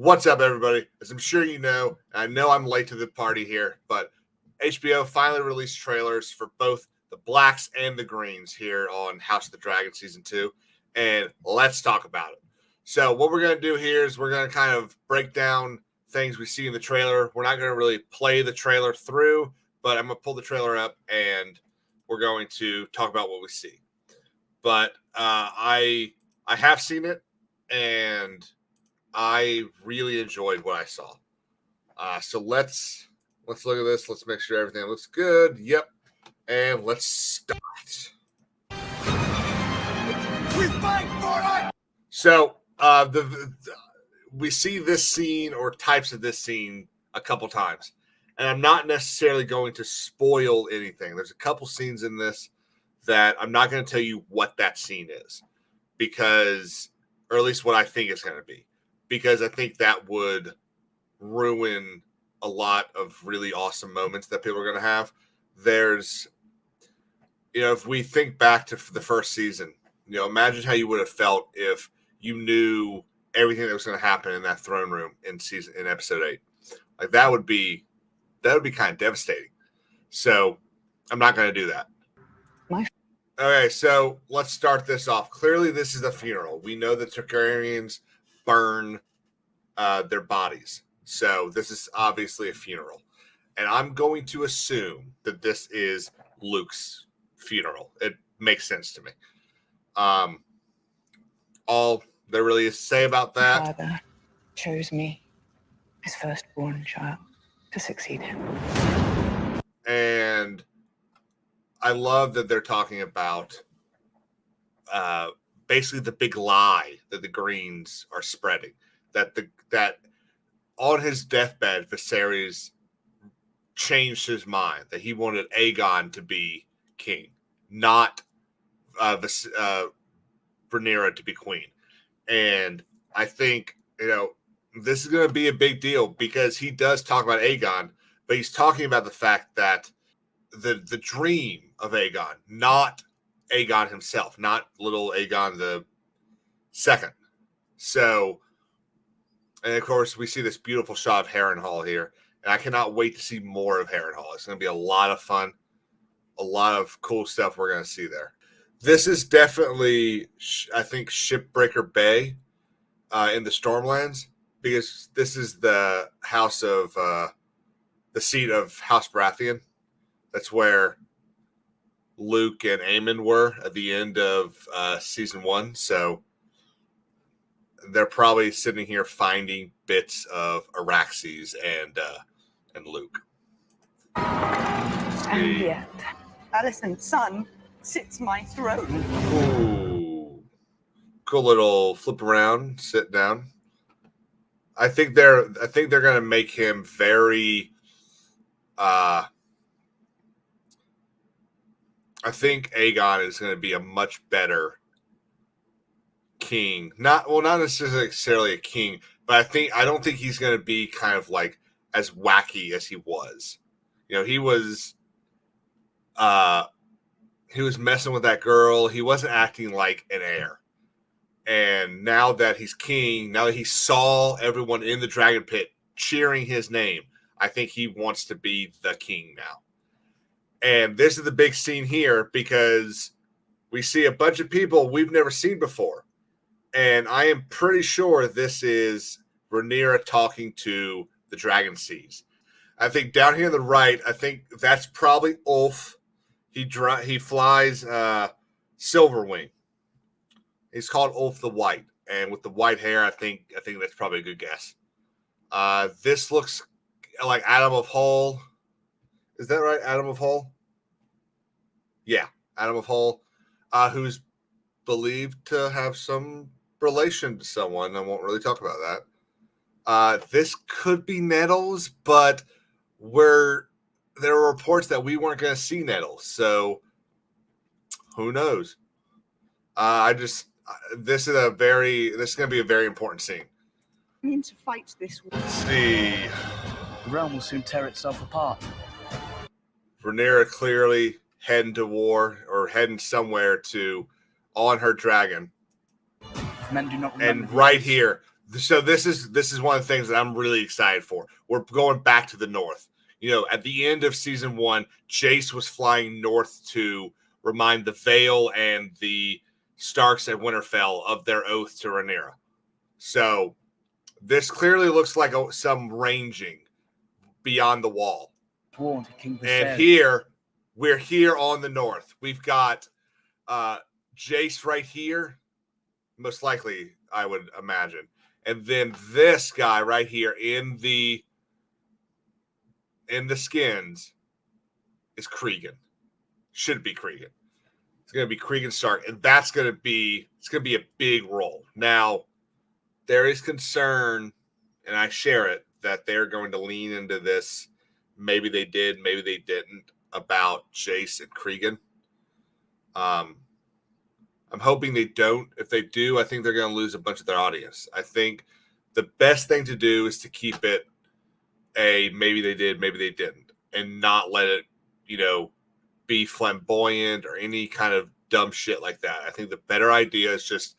What's up, everybody? As I'm sure you know, I know I'm late to the party here, but HBO finally released trailers for both the Blacks and the Greens here on House of the Dragon Season 2, and let's talk about it. So what we're going to do here is we're going to kind of break down things we see in the trailer. We're not going to really play the trailer through, but I'm going to pull the trailer up, and we're going to talk about what we see. But I have seen it, and I really enjoyed what I saw. So let's look at this. Let's make sure everything looks good. Yep. And let's start. We fight for it. So we see this scene or types of this scene a couple times. And I'm not necessarily going to spoil anything. There's a couple scenes in this that I'm not going to tell you what that scene is. Because, or at least what I think it's going to be. Because I think that would ruin a lot of really awesome moments that people are going to have. There's, if we think back to the first season, imagine how you would have felt if you knew everything that was going to happen in that throne room in episode 8. Like that would be kind of devastating. So I'm not going to do that. Okay, so let's start this off. Clearly, this is a funeral. We know the Targaryens burn their bodies. So this is obviously a funeral. And I'm going to assume that this is Luke's funeral. It makes sense to me. All there really is to say about that. My father chose me, his firstborn child, to succeed him. And I love that they're talking about basically the big lie that the Greens are spreading. That on his deathbed, Viserys changed his mind, that he wanted Aegon to be king, not Rhaenyra to be queen. And I think, this is going to be a big deal because he does talk about Aegon, but he's talking about the fact that the dream of Aegon, not Aegon himself, not little Aegon the second. So, and of course, we see this beautiful shot of Harrenhal here, and I cannot wait to see more of Harrenhal. It's going to be a lot of fun, a lot of cool stuff we're going to see there. This is definitely, I think, Shipbreaker Bay in the Stormlands, because this is the house of, the seat of House Baratheon. That's where Luke and Aemon were at the end of season 1. So they're probably sitting here finding bits of Araxes and Luke. And yet, Alicent's son sits my throne. Ooh. Cool little flip around, sit down. I think they're gonna make him very I think Aegon is going to be a much better king. Not necessarily a king, but I don't think he's going to be kind of like as wacky as he was. He was messing with that girl. He wasn't acting like an heir. And now that he's king, now that he saw everyone in the dragon pit cheering his name, I think he wants to be the king now. And this is the big scene here because we see a bunch of people we've never seen before. And I am pretty sure this is Rhaenyra talking to the Dragon Seas. I think down here on the right, I think that's probably Ulf. He flies Silverwing. He's called Ulf the White. And with the white hair, I think that's probably a good guess. This looks like Adam of Hull. Is that right? Adam of Hull? Yeah, Adam of Hull, who's believed to have some relation to someone. I won't really talk about that. This could be Nettles, but there were reports that we weren't going to see Nettles, so who knows? This is going to be a very important scene. I mean to fight this war. Let's see. The realm will soon tear itself apart. Rhaenyra clearly heading to war or heading somewhere on her dragon. If men do not remember and right here, So this is one of the things that I'm really excited for. We're going back to the north. At the end of season 1, Jace was flying north to remind the Vale and the Starks at Winterfell of their oath to Rhaenyra. So this clearly looks like some ranging beyond the wall. Sworn to King And Viserys. we're here on the north. We've got Jace right here, most likely, I would imagine. And then this guy right here in the skins is Cregan. Should be Cregan. It's going to be Cregan Stark, and it's going to be a big role. Now, there is concern, and I share it, that they're going to lean into this. Maybe they did, maybe they didn't, about Jace and Cregan. I'm hoping they don't. If they do, I think they're going to lose a bunch of their audience. I think the best thing to do is to keep it maybe they did, maybe they didn't, and not let it, be flamboyant or any kind of dumb shit like that. I think the better idea is just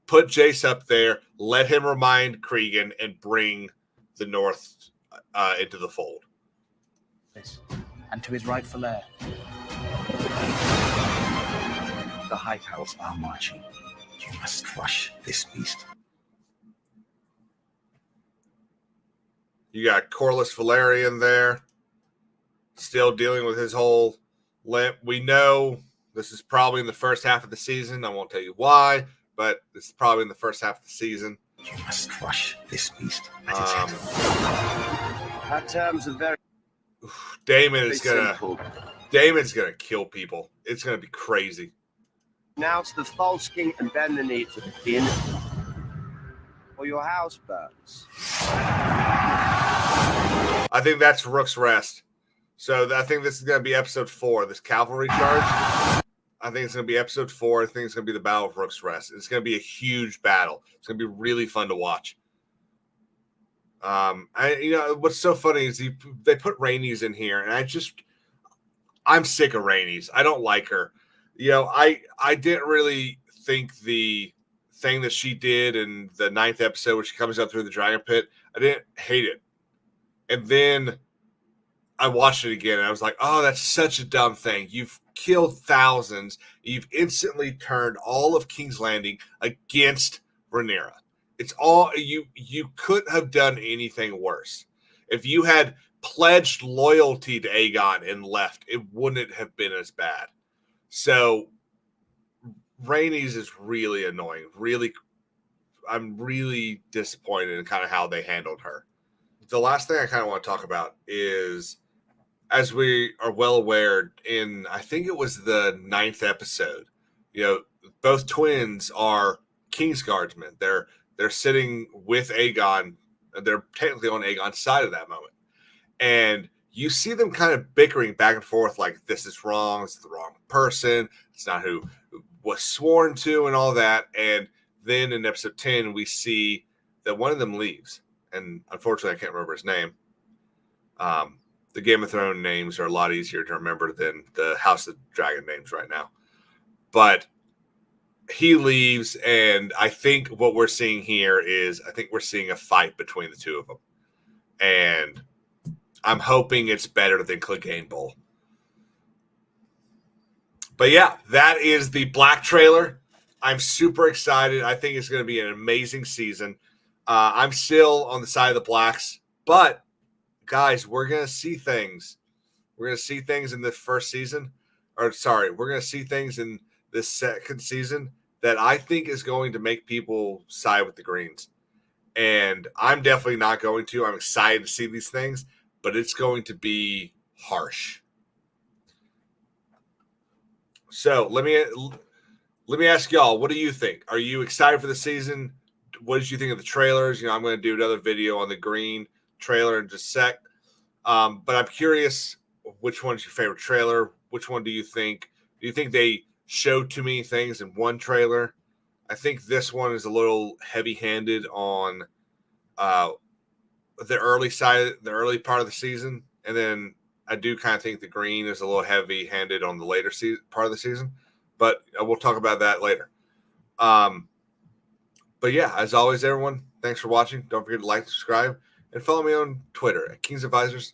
put Jace up there, let him remind Cregan, and bring the North into the fold. And to his rightful heir. The High House are marching. You must crush this beast. You got Corlys Velaryon there, still dealing with his whole limp. We know this is probably in the first half of the season. I won't tell you why, but this is probably in the first half of the season. You must crush this beast. That terms are very. Damon's gonna kill people. It's gonna be crazy. Now to the false king and bend the knee to the king, or your house burns. I think that's Rook's Rest. So I think this is going to be episode 4, this cavalry charge. I think it's going to be episode 4. I think it's going to be the Battle of Rook's Rest. It's going to be a huge battle. It's going to be really fun to watch. What's so funny is they put Rhaenys in here, and I'm sick of Rhaenys. I don't like her. I didn't really think the thing that she did in the 9th episode, where she comes up through the dragon pit, I didn't hate it. And then I watched it again, and I was like, oh, that's such a dumb thing. You've killed thousands. You've instantly turned all of King's Landing against Rhaenyra. It's all you couldn't have done anything worse. If you had pledged loyalty to Aegon and left, it wouldn't have been as bad. So Rhaenys is really annoying. I'm really disappointed in kind of how they handled her. The last thing I kind of want to talk about is, as we are well aware, I think it was the 9th episode, both twins are Kingsguardsmen. They're sitting with Aegon. They're technically on Aegon's side at that moment. And you see them kind of bickering back and forth, like, this is wrong, it's the wrong person, it's not who was sworn to, and all that. And then in episode 10, we see that one of them leaves. And unfortunately, I can't remember his name. The Game of Thrones names are a lot easier to remember than the House of Dragon names right now. But he leaves, and I think what we're seeing here is, we're seeing a fight between the two of them. And I'm hoping it's better than Clegane Bowl. But yeah, that is the Black trailer. I'm super excited. I think it's going to be an amazing season. I'm still on the side of the Blacks, but guys, we're going to see things. We're going to see things in the first season. We're going to see things in this second season that I think is going to make people side with the Greens. And I'm definitely not going to. I'm excited to see these things, but it's going to be harsh. So let me ask y'all, what do you think? Are you excited for the season? What did you think of the trailers? I'm going to do another video on the Green trailer in just a sec. But I'm curious, which one's your favorite trailer? Which one do you think? Do you think they showed too many things in one trailer? I think this one is a little heavy-handed on the early part of the season. And then I do kind of think the Green is a little heavy-handed on the later part of the season. But we'll talk about that later. But yeah, as always, everyone, thanks for watching. Don't forget to like, subscribe, and follow me on Twitter at KingsAdvisors_.